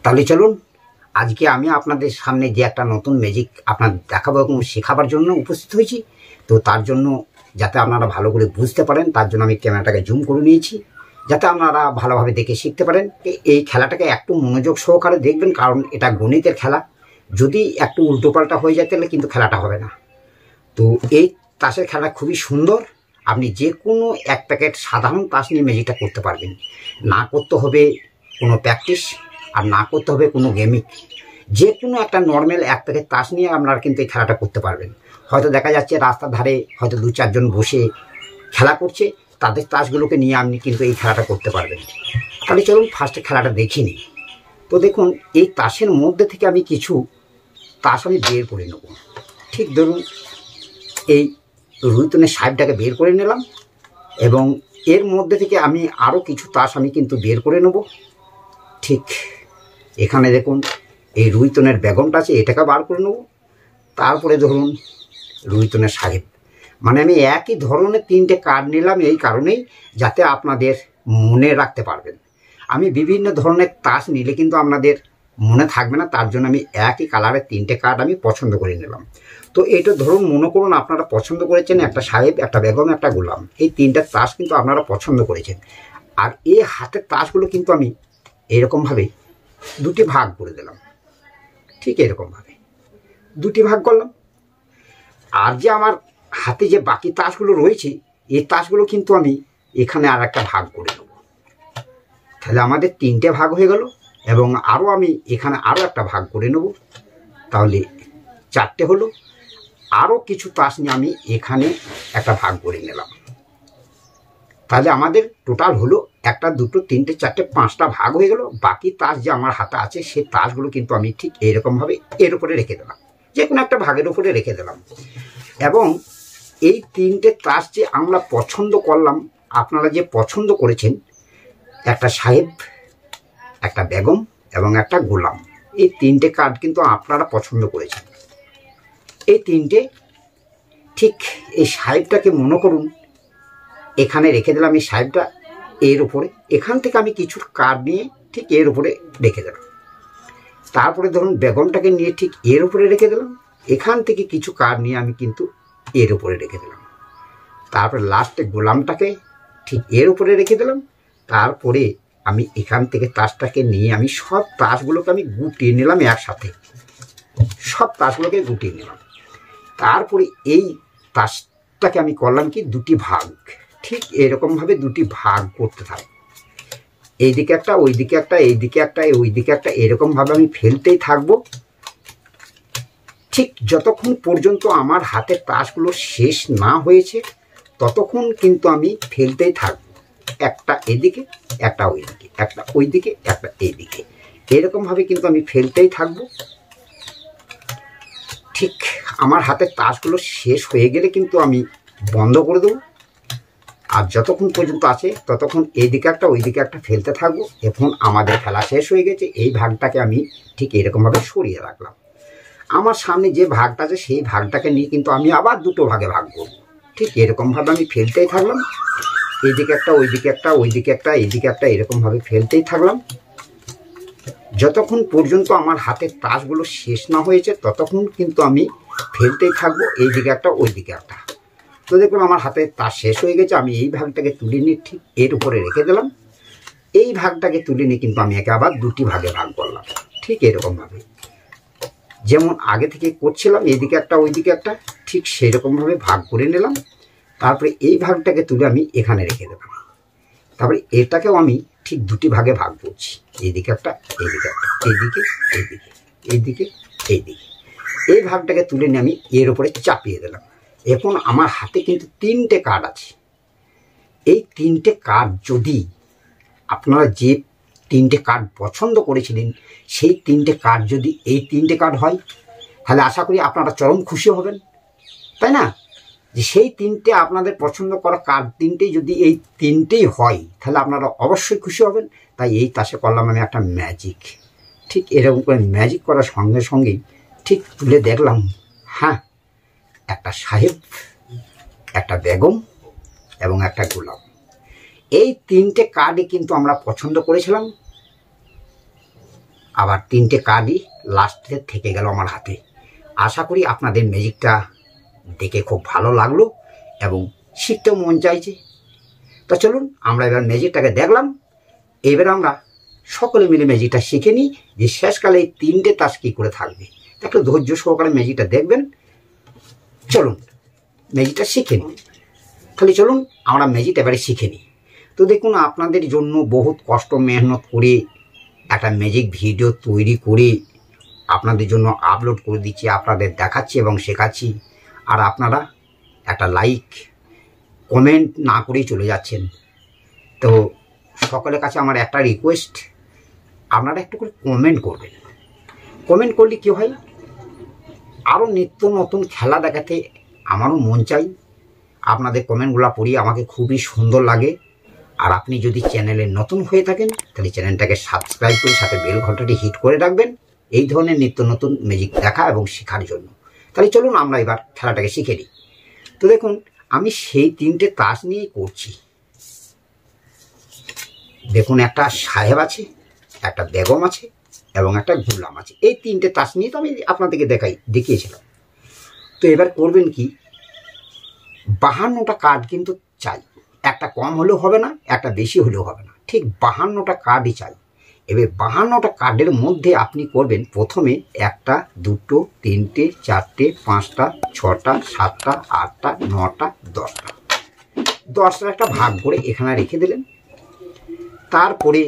তাহলে চলুন আজকে আমি আপনাদের সামনে যে একটা নতুন ম্যাজিক আপনাদের দেখাবো এবং শেখাবার জন্য উপস্থিত হয়েছি। তো তার জন্য যাতে আপনারা ভালো করে বুঝতে পারেন তার জন্য আমি ক্যামেরাটাকে জুম করে নিয়েছি, যাতে আপনারা ভালোভাবে দেখে শিখতে পারেন। এই খেলাটাকে একটু মনোযোগ সহকারে দেখবেন, কারণ এটা গণিতের খেলা। যদি একটু উল্টোপাল্টা হয়ে যায় তাহলে কিন্তু খেলাটা হবে না। তো এই তাসের খেলা খুবই সুন্দর। আপনি যে কোনো এক প্যাকেট সাধারণ তাস নিয়ে ম্যাজিকটা করতে পারবেন। না করতে হবে কোনো প্র্যাকটিস, আর না করতে হবে কোনো গেমিং। যে কোনো একটা নর্মাল এক প্যাকেট তাস নিয়ে আপনারা কিন্তু এই খেলাটা করতে পারবেন। হয়তো দেখা যাচ্ছে রাস্তার ধারে হয়তো 2-4 জন বসে খেলা করছে, তাদের তাসগুলোকে নিয়ে আপনি কিন্তু এই খেলাটা করতে পারবেন। তাহলে চলুন ফার্স্টে খেলাটা দেখে নিই। তো দেখুন, এই তাসের মধ্যে থেকে আমি কিছু তাস আমি বের করে নেব। ঠিক ধরুন এই রুইতনের সাহেবটাকে বের করে নিলাম, এবং এর মধ্যে থেকে আমি আরও কিছু তাস আমি কিন্তু বের করে নেব। ঠিক এখানে দেখুন এই রুইতনের বেগমটা আছে, এটাকে বার করে নেব। তারপরে ধরুন রুইতনের সাহেব, মানে আমি একই ধরনের 3টে কার্ড নিলাম এই কারণেই যাতে আপনাদের মনে রাখতে পারবেন। আমি বিভিন্ন ধরনের তাস নিলে কিন্তু আপনাদের মনে থাকবে না, তার জন্য আমি একই কালারের 3টে কার্ড আমি পছন্দ করে নিলাম। তো এটা ধরুন মনে করুন আপনারা পছন্দ করেছেন একটা সাহেব, একটা বেগম, একটা গোলাম। এই 3টে তাস কিন্তু আপনারা পছন্দ করেছেন। আর এই হাতের তাসগুলো কিন্তু আমি এরকমভাবে 2টি ভাগ করে দিলাম। ঠিক এরকমভাবে 2টি ভাগ করলাম। আর যে আমার হাতে যে বাকি তাসগুলো রয়েছে, এই তাসগুলো কিন্তু আমি এখানে আর একটা ভাগ করে নেব। তাহলে আমাদের 3টে ভাগ হয়ে গেল, এবং আরও আমি এখানে আরও একটা ভাগ করে নেব। তাহলে 4টে হলো। আরও কিছু তাস নিয়ে আমি এখানে একটা ভাগ করে নিলাম। তাহলে আমাদের টোটাল হলো 1, 2, 3, 4, 5টা ভাগ হয়ে গেল। বাকি তাস যে আমার হাতে আছে সেই তাসগুলো কিন্তু আমি ঠিক এইরকমভাবে এর উপরে রেখে দিলাম, যে কোনো একটা ভাগের উপরে রেখে দিলাম। এবং এই 3টে তাস যে আমরা পছন্দ করলাম, আপনারা যে পছন্দ করেছেন একটা সাহেব, একটা বেগম এবং একটা গোলাম, এই 3টে কার্ড কিন্তু আপনারা পছন্দ করেছেন। এই 3টে ঠিক এই সাহেবটাকে মনে করুন এখানে রেখে দিলাম। এই সাহেবটা এর উপরে, এখান থেকে আমি কিছু কার্ড নিয়ে ঠিক এর উপরে রেখে দিলাম। তারপরে ধরুন বেগমটাকে নিয়ে ঠিক এর উপরে রেখে দিলাম। এখান থেকে কিছু কার্ড নিয়ে আমি কিন্তু এর উপরে রেখে দিলাম। তারপরে লাস্টে গোলামটাকে ঠিক এর উপরে রেখে দিলাম। তারপরে আমি এখান থেকে তাসটাকে নিয়ে আমি সব তাসগুলোকে আমি গুটিয়ে নিলাম একসাথে, সব তাসগুলোকে গুটিয়ে নিলাম। তারপরে এই তাসটাকে আমি করলাম কি 2টি ভাগ। ঠিক এরকমভাবে 2টি ভাগ করতে থাকবো। এইদিকে একটা, ওইদিকে একটা, এইদিকে একটা, ওইদিকে একটা, এরকমভাবে আমি ফেলতেই থাকবো। ঠিক যতক্ষণ পর্যন্ত আমার হাতের তাসগুলো শেষ না হয়েছে ততক্ষণ কিন্তু আমি ফেলতেই থাকবো। একটা এদিকে, একটা ওইদিকে, একটা ওইদিকে, একটা এইদিকে, এরকমভাবে কিন্তু আমি ফেলতেই থাকবো। ঠিক আমার হাতের তাসগুলো শেষ হয়ে গেলে কিন্তু আমি বন্ধ করে দেবো। আর যতক্ষণ পর্যন্ত আছে ততক্ষণ এইদিকে একটা, ওইদিকে একটা ফেলতে থাকবো। এখন আমাদের খেলা শেষ হয়ে গেছে। এই ভাগটাকে আমি ঠিক এরকমভাবে সরিয়ে রাখলাম। আমার সামনে যে ভাগটা আছে সেই ভাগটাকে নিয়ে কিন্তু আমি আবার 2টো ভাগে ভাগ করব। ঠিক এরকমভাবে আমি ফেলতেই থাকলাম। এইদিকে একটা, ওইদিকে একটা, ওইদিকে একটা, এইদিকে একটা, এরকমভাবে ফেলতেই থাকলাম যতক্ষণ পর্যন্ত আমার হাতের তাসগুলো শেষ না হয়েছে ততক্ষণ কিন্তু আমি ফেলতেই থাকবো। এইদিকে একটা, ওইদিকে একটা। তো দেখুন আমার হাতে তাস শেষ হয়ে গেছে। আমি এই ভাগটাকে তুলে নিয়ে ঠিক এর উপরে রেখে দিলাম। এই ভাগটাকে তুলে নিয়ে কিন্তু আমি একে আবার 2টি ভাগে ভাগ করলাম। ঠিক এরকমভাবে যেমন আগে থেকে করছিলাম, এইদিকে একটা, ওইদিকে একটা, ঠিক সেরকমভাবে ভাগ করে নিলাম। তারপরে এই ভাগটাকে তুলে আমি এখানে রেখে দিলাম। তারপরে এটাকেও আমি ঠিক 2টি ভাগে ভাগ করছি। এইদিকে একটা, এইদিকে একটা, এইদিকে, এইদিকে, এইদিকে, এইদিকে। এই ভাগটাকে তুলে নিয়ে আমি এর উপরে চাপিয়ে দিলাম। এখন আমার হাতে কিন্তু 3টে কার্ড আছে। এই 3টে কার্ড যদি আপনারা যে 3টে কার্ড পছন্দ করেছিলেন সেই 3টে কার্ড যদি এই 3টে কার্ড হয় তাহলে আশা করি আপনারা চরম খুশি হবেন, তাই না? যে সেই 3টে আপনাদের পছন্দ করা কার্ড 3টেই যদি এই 3টেই হয় তাহলে আপনারা অবশ্যই খুশি হবেন। তাই এই তাসে করলাম আমি একটা ম্যাজিক। ঠিক এরকম করে ম্যাজিক করার সঙ্গে সঙ্গেই ঠিক তুলে দেখলাম, হ্যাঁ, একটা সাহেব, একটা বেগম এবং একটা গোলাম, এই 3টে কার্ডই কিন্তু আমরা পছন্দ করেছিলাম। আবার 3টে কার্ডই লাস্টে থেকে গেল আমার হাতে। আশা করি আপনাদের ম্যাজিকটা দেখে খুব ভালো লাগলো এবং শিখতেও মন চাইছে। তা চলুন আমরা এবার ম্যাজিকটাকে দেখলাম। এবার আমরা সকলে মিলে ম্যাজিকটা শিখে নিই যে শেষকালে এই 3টে তাস কী করে থাকবে। একটু ধৈর্য সহকারে ম্যাজিকটা দেখবেন। চলুন ম্যাজিকটা শিখে নিই। তাহলে চলুন আমরা ম্যাজিকটা এবারে শিখে নিই। তো দেখুন, আপনাদের জন্য বহুত কষ্ট মেহনত করে একটা ম্যাজিক ভিডিও তৈরি করে আপনাদের জন্য আপলোড করে দিচ্ছি, আপনাদের দেখাচ্ছি এবং শেখাচ্ছি। আর আপনারা একটা লাইক কমেন্ট না করেই চলে যাচ্ছেন। তো সকলের কাছে আমার একটা রিকোয়েস্ট, আপনারা একটু করে কমেন্ট করবেন। কমেন্ট করলে কী হয়, আরও নিত্য নতুন খেলা দেখাতে আমারও মন চাই। আপনাদের কমেন্টগুলো পড়ি আমাকে খুবই সুন্দর লাগে। আর আপনি যদি চ্যানেলে নতুন হয়ে থাকেন তাহলে চ্যানেলটাকে সাবস্ক্রাইব করে সাথে বেল ঘন্টাটি হিট করে রাখবেন এই ধরনের নিত্য নতুন ম্যাজিক দেখা এবং শেখার জন্য। তাহলে চলুন আমরা এবার খেলাটাকে শিখে নিই। তো দেখুন, আমি সেই 3টে তাস নিয়েই করছি। দেখুন, একটা সাহেব আছে, একটা বেগম আছে এবং একটা গোলাম আছে। এই 3টে তাস নিয়ে তো আমি আপনাদেরকে দেখিয়েছিলাম। তো এবার করবেন কি, 52টা কার্ড কিন্তু চাই। একটা কম হলেও হবে না, একটা বেশি হলেও হবে না, ঠিক 52টা কার্ডই চাই। এবার 52টা কার্ডের মধ্যে আপনি করবেন প্রথমে 1টা 2টো 3টে 4টে 5টা 6টা 7টা 8টা 9টা 10টা 10টার একটা ভাগ করে এখানে রেখে দিলেন। তারপরে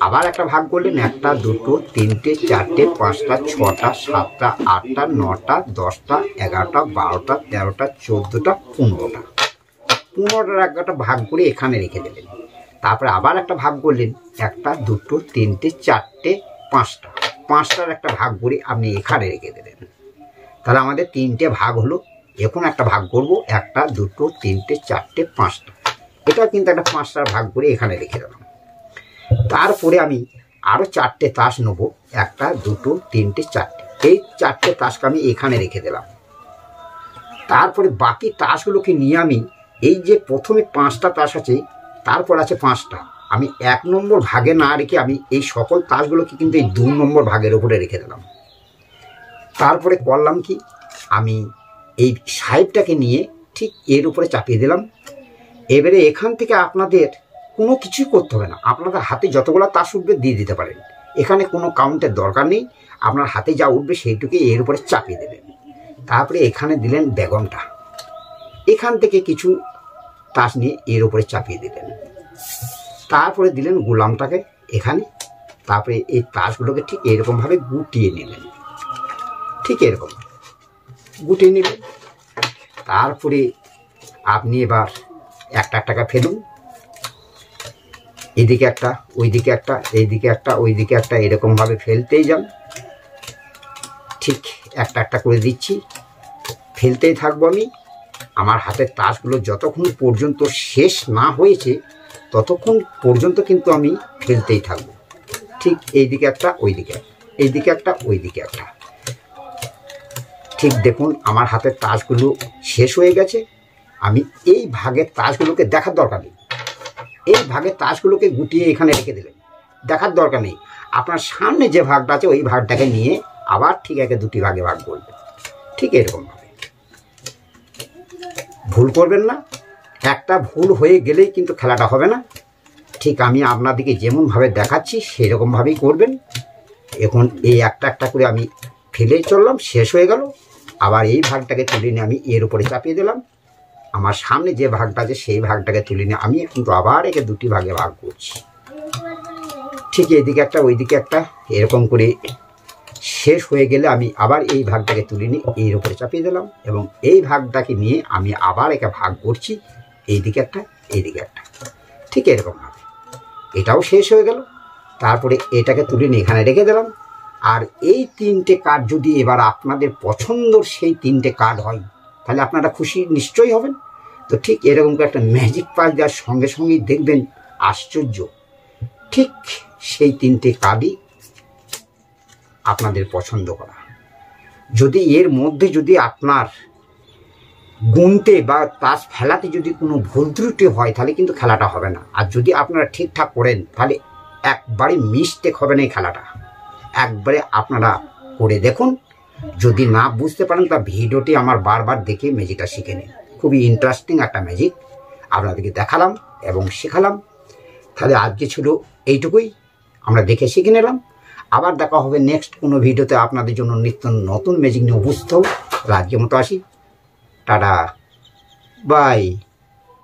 আবার একটা ভাগ করলেন, 1টা 2টো 3টে 4টে 5টা 6টা 7টা 8টা 9টা 10টা 11টা 12টা 13টা 14টা 15টা 15টার একটা ভাগ করে এখানে রেখে দিলেন। তারপরে আবার একটা ভাগ করলেন, 1টা 2টো 3টে 4টে 5টার একটা ভাগ করে আপনি এখানে রেখে দিলেন। তাহলে আমাদের 3টে ভাগ হলো। এখন একটা ভাগ করব, 1টা 2টো 3টে 4টে 5টা, এটা কিন্তু একটা 5টার ভাগ করে এখানে রেখে দিলাম। তারপরে আমি আরও 4টে তাস নেব, 1টা 2টো 3টে 4টে, এই 4টে তাসকে আমি এখানে রেখে দিলাম। তারপরে বাকি তাসগুলোকে নিয়ে আমি এই যে প্রথমে 5টা তাস আছে, তারপর আছে 5টা, আমি 1 নম্বর ভাগে না রেখে আমি এই সকল তাসগুলোকে কিন্তু এই 2 নম্বর ভাগের উপরে রেখে দিলাম। তারপরে করলাম কি, আমি এই সাহেবটাকে নিয়ে ঠিক এর উপরে চাপিয়ে দিলাম। এবারে এখান থেকে আপনাদের কোনো কিছুই করতে হবে না, আপনাদের হাতে যতগুলো তাস উঠবে দিয়ে দিতে পারেন। এখানে কোনো কাউন্টের দরকার নেই, আপনার হাতে যা উঠবে সেইটুকুই এর উপরে চাপিয়ে দেবেন। তারপরে এখানে দিলেন বেগমটা, এখান থেকে কিছু তাস নিয়ে এর উপরে চাপিয়ে দিলেন। তারপরে দিলেন গোলামটাকে এখানে। তারপরে এই তাসগুলোকে ঠিক এরকমভাবে গুটিয়ে নিলেন, ঠিক এরকম গুটিয়ে নিলেন। তারপরে আপনি এবার একটা টাকা ফেলুন, এদিকে একটা ওইদিকে একটা, এইদিকে একটা ওইদিকে একটা, এরকমভাবে ফেলতেই যান। ঠিক একটা করে দিচ্ছি, ফেলতেই থাকবো আমি। আমার হাতের তাসগুলো যতক্ষণ পর্যন্ত শেষ না হয়েছে ততক্ষণ পর্যন্ত কিন্তু আমি ফেলতেই থাকবো। ঠিক এইদিকে একটা ওইদিকে, এইদিকে একটা ওইদিকে একটা। ঠিক দেখুন, আমার হাতের তাসগুলো শেষ হয়ে গেছে। আমি এই ভাগের তাসগুলোকে দেখার দরকার নেই, এই ভাগের তাসগুলোকে গুটিয়ে এখানে রেখে দিলেন, দেখার দরকার নেই। আপনার সামনে যে ভাগটা আছে ওই ভাগটাকে নিয়ে আবার ঠিক একে 2টি ভাগে ভাগ করবেন, ঠিক এরকমভাবে। ভুল করবেন না, একটা ভুল হয়ে গেলেই কিন্তু খেলাটা হবে না। ঠিক আমি আপনাদেরকে যেমনভাবে দেখাচ্ছি সেরকমভাবেই করবেন। এখন এই একটা করে আমি ফেলে চললাম, শেষ হয়ে গেল। আবার এই ভাগটাকে তুলে নিয়ে আমি এর উপরে চাপিয়ে দিলাম। আমার সামনে যে ভাগটা আছে সেই ভাগটাকে তুলে নিয়ে আমি কিন্তু আবার একে 2টি ভাগে ভাগ করছি। ঠিক এইদিকে একটা ওইদিকে একটা, এরকম করে শেষ হয়ে গেলে আমি আবার এই ভাগটাকে তুলে নিয়ে এর উপরে চাপিয়ে দিলাম এবং এই ভাগটাকে নিয়ে আমি আবার একে ভাগ করছি, এইদিকে একটা এইদিকে একটা, ঠিক এরকমভাবে। এটাও শেষ হয়ে গেল। তারপরে এটাকে তুলে নিয়ে এখানে রেখে দিলাম। আর এই 3টে কার্ড যদি এবার আপনাদের পছন্দর সেই 3টে কার্ড হয় তাহলে আপনারা খুশি নিশ্চয়ই হবেন। তো ঠিক এরকম করে একটা ম্যাজিক পাস দেওয়ার সঙ্গে সঙ্গেই দেখবেন আশ্চর্য, ঠিক সেই 3টে কার্ডই আপনাদের পছন্দ করা। যদি এর মধ্যে যদি আপনার গুনতে বা তাস ফেলাতে যদি কোনো ভুল ত্রুটি হয় তাহলে কিন্তু খেলাটা হবে না। আর যদি আপনারা ঠিকঠাক করেন তাহলে একবারে মিস্টেক হবে না এই খেলাটা। একবারে আপনারা করে দেখুন। যদি না বুঝতে পারেন তা ভিডিওটি আমার বারবার দেখে ম্যাজিকটা শিখে নিন। খুবই ইন্টারেস্টিং একটা ম্যাজিক আপনাদেরকে দেখালাম এবং শেখালাম। তাহলে আজকে ছিল এইটুকুই, আমরা দেখে শিখে নিলাম। আবার দেখা হবে নেক্সট কোনো ভিডিওতে আপনাদের জন্য নিত্য নতুন ম্যাজিক নিয়ে উপস্থিত হব। আজকের মতো আসি, টাটা, বাই।